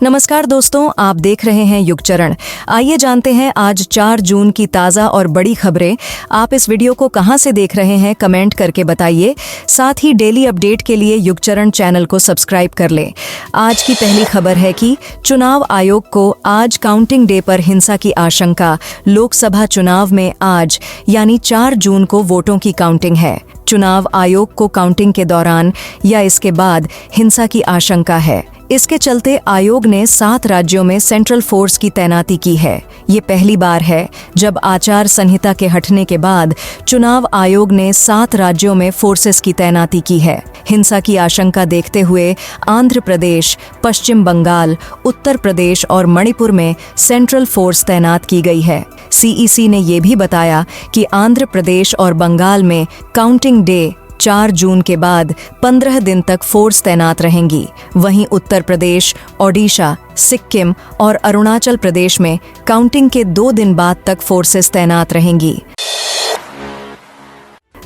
नमस्कार दोस्तों, आप देख रहे हैं युगचरण। आइए जानते हैं आज 4 जून की ताज़ा और बड़ी खबरें। आप इस वीडियो को कहां से देख रहे हैं कमेंट करके बताइए। साथ ही डेली अपडेट के लिए युगचरण चैनल को सब्सक्राइब कर लें। आज की पहली खबर है कि चुनाव आयोग को आज काउंटिंग डे पर हिंसा की आशंका। लोकसभा चुनाव में आज यानी 4 जून को वोटों की काउंटिंग है। चुनाव आयोग को काउंटिंग के दौरान या इसके बाद हिंसा की आशंका है। इसके चलते आयोग ने 7 राज्यों में सेंट्रल फोर्स की तैनाती की है। ये पहली बार है जब आचार संहिता के हटने के बाद चुनाव आयोग ने 7 राज्यों में फोर्सेस की तैनाती की है। हिंसा की आशंका देखते हुए आंध्र प्रदेश, पश्चिम बंगाल, उत्तर प्रदेश और मणिपुर में सेंट्रल फोर्स तैनात की गई है। सीईसी ने ये भी बताया कि आंध्र प्रदेश और बंगाल में काउंटिंग डे 4 जून के बाद 15 दिन तक फोर्स तैनात रहेंगी। वहीं उत्तर प्रदेश, ओडिशा, सिक्किम और अरुणाचल प्रदेश में काउंटिंग के 2 दिन बाद तक फोर्सेस तैनात रहेंगी।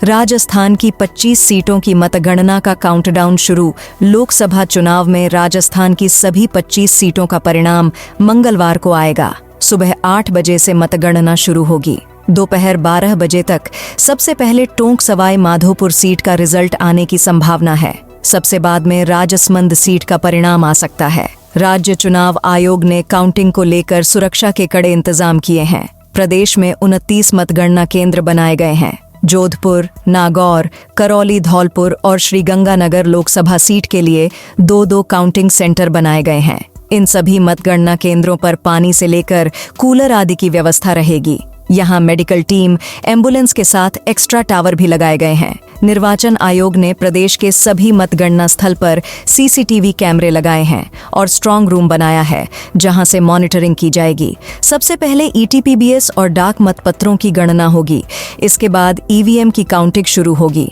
राजस्थान की 25 सीटों की मतगणना का काउंटडाउन शुरू। लोकसभा चुनाव में राजस्थान की सभी 25 सीटों का परिणाम मंगलवार को आएगा। सुबह 8 बजे से मतगणना शुरू होगी। दोपहर 12 बजे तक सबसे पहले टोंक सवाई माधोपुर सीट का रिजल्ट आने की संभावना है। सबसे बाद में राजसमंद सीट का परिणाम आ सकता है। राज्य चुनाव आयोग ने काउंटिंग को लेकर सुरक्षा के कड़े इंतजाम किए हैं। प्रदेश में 29 मतगणना केंद्र बनाए गए हैं। जोधपुर, नागौर, करौली, धौलपुर और श्रीगंगानगर लोकसभा सीट के लिए 2-2 काउंटिंग सेंटर बनाए गए हैं। इन सभी मतगणना केंद्रों पर पानी से लेकर कूलर आदि की व्यवस्था रहेगी। यहाँ मेडिकल टीम, एम्बुलेंस के साथ एक्स्ट्रा टावर भी लगाए गए हैं। निर्वाचन आयोग ने प्रदेश के सभी मतगणना स्थल पर सीसीटीवी कैमरे लगाए हैं और स्ट्रांग रूम बनाया है, जहां से मॉनिटरिंग की जाएगी। सबसे पहले ईटीपीबीएस और डाक मतपत्रों की गणना होगी। इसके बाद ईवीएम की काउंटिंग शुरू होगी।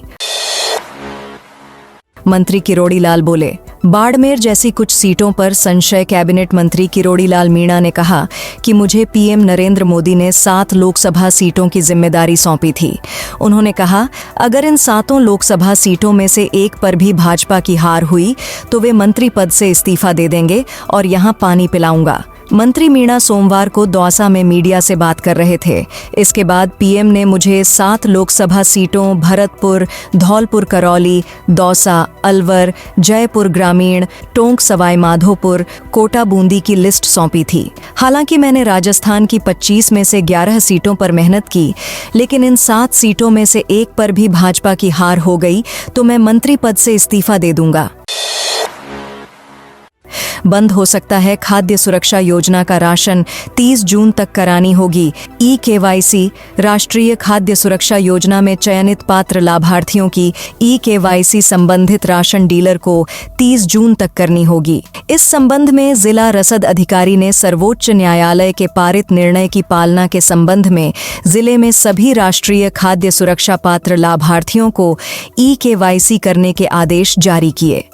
मंत्री किरोड़ी लाल बोले, बाड़मेर जैसी कुछ सीटों पर संशय। कैबिनेट मंत्री किरोड़ी लाल मीणा ने कहा कि मुझे पीएम नरेंद्र मोदी ने 7 लोकसभा सीटों की जिम्मेदारी सौंपी थी। उन्होंने कहा, अगर इन 7 लोकसभा सीटों में से एक पर भी भाजपा की हार हुई तो वे मंत्री पद से इस्तीफा दे देंगे और यहां पानी पिलाऊंगा। मंत्री मीणा सोमवार को दौसा में मीडिया से बात कर रहे थे। इसके बाद पीएम ने मुझे 7 लोकसभा सीटों भरतपुर, धौलपुर, करौली, दौसा, अलवर, जयपुर ग्रामीण, टोंक सवाई माधोपुर, कोटा बूंदी की लिस्ट सौंपी थी। हालांकि मैंने राजस्थान की 25 में से 11 सीटों पर मेहनत की, लेकिन इन 7 सीटों में से एक पर भी भाजपा की हार हो गई तो मैं मंत्री पद से इस्तीफा दे दूंगा। बंद हो सकता है खाद्य सुरक्षा योजना का राशन। 30 जून तक करानी होगी ई-केवाईसी। राष्ट्रीय खाद्य सुरक्षा योजना में चयनित पात्र लाभार्थियों की ई-केवाईसी संबंधित राशन डीलर को 30 जून तक करनी होगी। इस संबंध में जिला रसद अधिकारी ने सर्वोच्च न्यायालय के पारित निर्णय की पालना के संबंध में जिले में सभी राष्ट्रीय खाद्य सुरक्षा पात्र लाभार्थियों को ई-केवाईसी करने के आदेश जारी किए।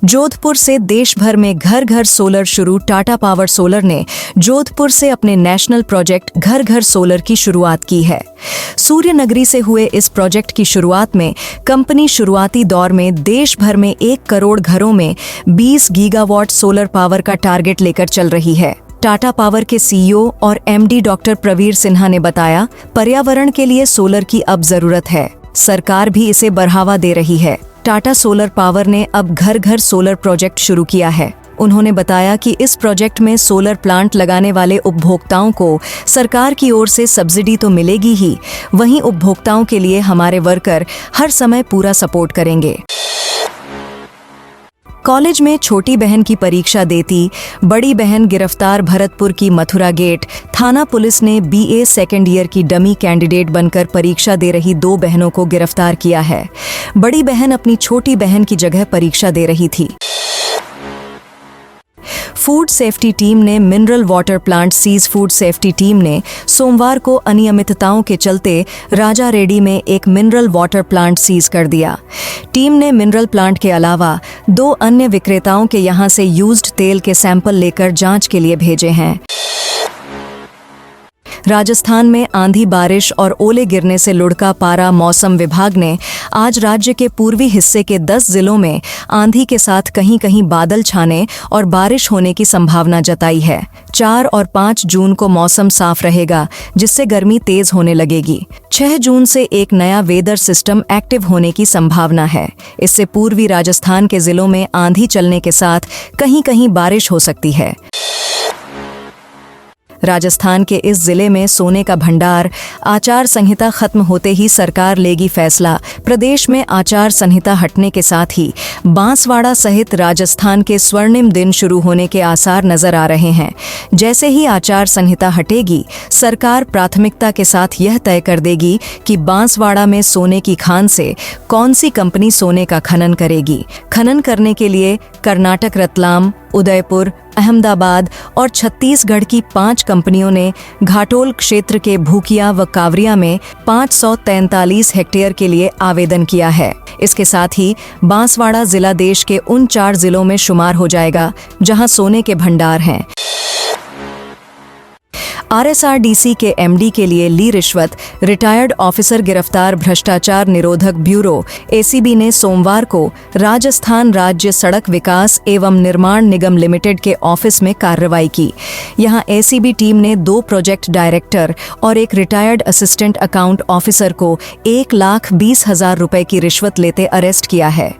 जोधपुर से देश भर में घर घर सोलर शुरू। टाटा पावर सोलर ने जोधपुर से अपने नेशनल प्रोजेक्ट घर घर सोलर की शुरुआत की है। सूर्य नगरी से हुए इस प्रोजेक्ट की शुरुआत में कंपनी शुरुआती दौर में देश भर में 1 करोड़ घरों में 20 गीगावाट सोलर पावर का टारगेट लेकर चल रही है। टाटा पावर के सीईओ और एमडी डॉक्टर प्रवीर सिन्हा ने बताया, पर्यावरण के लिए सोलर की अब जरूरत है। सरकार भी इसे बढ़ावा दे रही है। टाटा सोलर पावर ने अब घर घर सोलर प्रोजेक्ट शुरू किया है। उन्होंने बताया कि इस प्रोजेक्ट में सोलर प्लांट लगाने वाले उपभोक्ताओं को सरकार की ओर से सब्सिडी तो मिलेगी ही, वहीं उपभोक्ताओं के लिए हमारे वर्कर हर समय पूरा सपोर्ट करेंगे। कॉलेज में छोटी बहन की परीक्षा देती बड़ी बहन गिरफ्तार। भरतपुर की मथुरा गेट थाना पुलिस ने बीए सेकेंड ईयर की डमी कैंडिडेट बनकर परीक्षा दे रही 2 बहनों को गिरफ्तार किया है। बड़ी बहन अपनी छोटी बहन की जगह परीक्षा दे रही थी। फूड सेफ्टी टीम ने mineral water plant seize. Food safety team ने सोमवार को अनियमितताओं के चलते राजा रेड्डी में एक मिनरल वाटर प्लांट सीज कर दिया। टीम ने मिनरल प्लांट के अलावा 2 अन्य विक्रेताओं के यहां से यूज्ड तेल के सैंपल लेकर जांच के लिए भेजे हैं। राजस्थान में आंधी बारिश और ओले गिरने से लुढ़का पारा। मौसम विभाग ने आज राज्य के पूर्वी हिस्से के 10 जिलों में आंधी के साथ कहीं-कहीं बादल छाने और बारिश होने की संभावना जताई है। 4 और 5 जून को मौसम साफ रहेगा, जिससे गर्मी तेज होने लगेगी। 6 जून से एक नया वेदर सिस्टम एक्टिव होने की संभावना है। इससे पूर्वी राजस्थान के जिलों में आंधी चलने के साथ कहीं-कहीं बारिश हो सकती है। राजस्थान के इस जिले में सोने का भंडार। आचार संहिता खत्म होते ही सरकार लेगी फैसला। प्रदेश में आचार संहिता हटने के साथ ही बांसवाड़ा सहित राजस्थान के स्वर्णिम दिन शुरू होने के आसार नजर आ रहे हैं। जैसे ही आचार संहिता हटेगी, सरकार प्राथमिकता के साथ यह तय कर देगी कि बांसवाड़ा में सोने की खान से कौन सी कंपनी सोने का खनन करेगी। खनन करने के लिए कर्नाटक रतलाम, उदयपुर, अहमदाबाद और छत्तीसगढ़ की 5 कंपनियों ने घाटोल क्षेत्र के भूकिया व कावरिया में 543 हेक्टेयर के लिए आवेदन किया है। इसके साथ ही बांसवाड़ा जिला देश के उन 4 जिलों में शुमार हो जाएगा जहां सोने के भंडार हैं। आरएसआरडीसी के एमडी के लिए ली रिश्वत, रिटायर्ड ऑफिसर गिरफ्तार। भ्रष्टाचार निरोधक ब्यूरो एसीबी ने सोमवार को राजस्थान राज्य सड़क विकास एवं निर्माण निगम लिमिटेड के ऑफिस में कार्रवाई की। यहां एसीबी टीम ने 2 प्रोजेक्ट डायरेक्टर और एक रिटायर्ड असिस्टेंट अकाउंट ऑफिसर को 1,20,000 रुपए की रिश्वत लेते अरेस्ट किया है।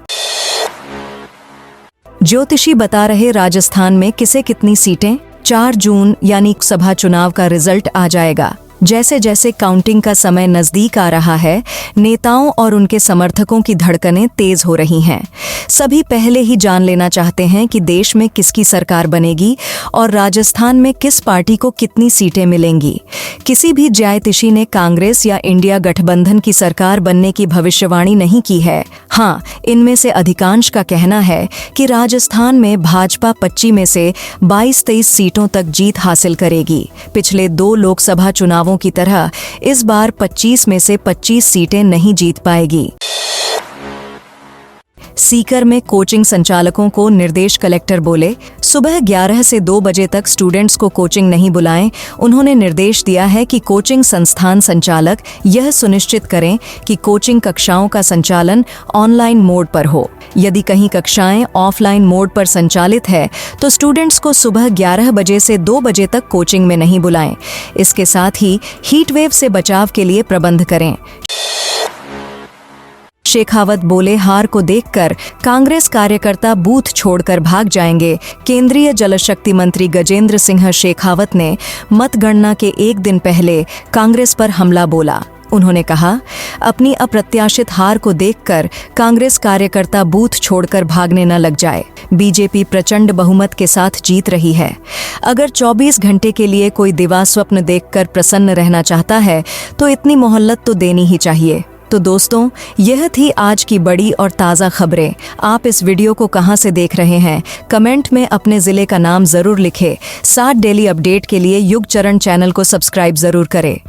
ज्योतिषी बता रहे राजस्थान में किसे कितनी सीटें। 4 जून यानी सभा चुनाव का रिजल्ट आ जाएगा। जैसे जैसे काउंटिंग का समय नजदीक आ रहा है, नेताओं और उनके समर्थकों की धड़कनें तेज हो रही हैं। सभी पहले ही जान लेना चाहते हैं कि देश में किसकी सरकार बनेगी और राजस्थान में किस पार्टी को कितनी सीटें मिलेंगी। किसी भी ज्योतिषी ने कांग्रेस या इंडिया गठबंधन की सरकार बनने की भविष्यवाणी नहीं की है। हाँ, इनमें से अधिकांश का कहना है कि राजस्थान में भाजपा 25 में से 22-23 सीटों तक जीत हासिल करेगी। पिछले 2 लोकसभा चुनावों की तरह इस बार 25 में से 25 सीटें नहीं जीत पाएगी। सीकर में कोचिंग संचालकों को निर्देश। कलेक्टर बोले, सुबह 11 से 2 बजे तक स्टूडेंट्स को कोचिंग नहीं बुलाएं। उन्होंने निर्देश दिया है कि कोचिंग संस्थान संचालक यह सुनिश्चित करें कि कोचिंग कक्षाओं का संचालन ऑनलाइन मोड पर हो। यदि कहीं कक्षाएं ऑफलाइन मोड पर संचालित है तो स्टूडेंट्स को सुबह 11 बजे से 2 बजे तक कोचिंग में नहीं बुलाएं। इसके साथ ही हीट वेव से बचाव के लिए प्रबंध करें। शेखावत बोले, हार को देखकर कांग्रेस कार्यकर्ता बूथ छोड़कर भाग जाएंगे। केंद्रीय जल शक्ति मंत्री गजेंद्र सिंह शेखावत ने मतगणना के एक दिन पहले कांग्रेस पर हमला बोला। उन्होंने कहा, अपनी अप्रत्याशित हार को देखकर कांग्रेस कार्यकर्ता बूथ छोड़कर भागने न लग जाए। बीजेपी प्रचंड बहुमत के साथ जीत रही है। अगर 24 घंटे के लिए कोई दिवा स्वप्न देखकर प्रसन्न रहना चाहता है तो इतनी मोहल्लत तो देनी ही चाहिए। तो दोस्तों, यह थी आज की बड़ी और ताज़ा खबरें। आप इस वीडियो को कहां से देख रहे हैं? कमेंट में अपने ज़िले का नाम ज़रूर लिखें। साथ डेली अपडेट के लिए युग चरण चैनल को सब्सक्राइब ज़रूर करें।